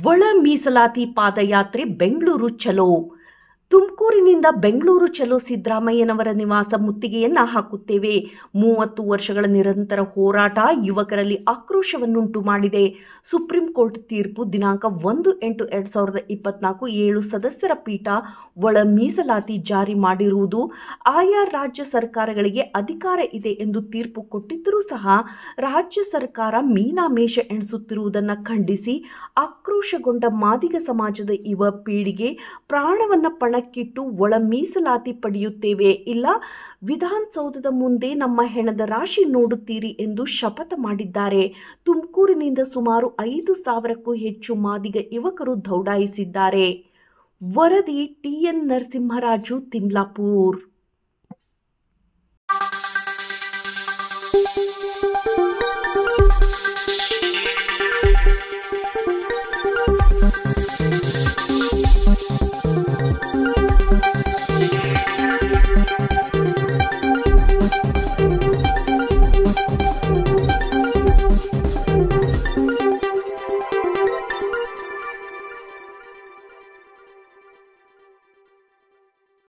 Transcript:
ಒಳ ಮೀಸಲಾತಿ ಪಾದಯಾತ್ರೆ ಬೆಂಗಳೂರು ಚಲೋ. ತುಮಕೂರಿನಿಂದ ಬೆಂಗಳೂರು ಚಲೋ ಸಿದ್ದರಾಮಯ್ಯನವರ ನಿವಾಸ ಮುತ್ತಿಗೆಯನ್ನ ಹಾಕುತ್ತೇವೆ. 30 ವರ್ಷಗಳ ನಿರಂತರ ಹೋರಾಟ ಯುವಕರಲ್ಲಿ ಆಕ್ರೋಶವನ್ನುಂಟು ಮಾಡಿದೆ. ಸುಪ್ರೀಂ ಕೋರ್ಟ್ ತೀರ್ಪು ದಿನಾಂಕ 1/8/2024 7 ಸದಸ್ಯರ ಪೀಠ ಒಳ ಮೀಸಲಾತಿ ಜಾರಿ ಮಾಡಿರುವುದು ಆಯಾ ರಾಜ್ಯ ಸರ್ಕಾರಗಳಿಗೆ ಅಧಿಕಾರ ಇದೆ ಎಂದು ತೀರ್ಪು ಕೊಟ್ಟಿದ್ದರೂ ಸಹ ರಾಜ್ಯ ಸರ್ಕಾರ ಮೀನಾಮೇಷ ಎಣಿಸುತ್ತಿರುವುದನ್ನು ಖಂಡಿಸಿ ಆಕ್ರೋಶಗೊಂಡ ಮಾದಿಗ ಸಮಾಜದ ಯುವ ಪೀಳಿಗೆ ಪ್ರಾಣವನ್ನ ಪಣಕ್ಕಿಟ್ಟು ಒಳ ಮೀಸಲಾತಿ ಪಡೆಯುತ್ತೇವೆ, ಇಲ್ಲ ವಿಧಾನಸೌಧದ ಮುಂದೆ ನಮ್ಮ ಹೆಣದ ರಾಶಿ ನೋಡುತ್ತೀರಿ ಎಂದು ಶಪಥ ಮಾಡಿದ್ದಾರೆ. ತುಮಕೂರಿನಿಂದ ಸುಮಾರು 5,000ಕ್ಕೂ ಹೆಚ್ಚು ಮಾದಿಗ ಯುವಕರು ದೌಡಾಯಿಸಿದ್ದಾರೆ. ವರದಿ TN ನರಸಿಂಹರಾಜು, ತಿಮ್ಲಾಪುರ್.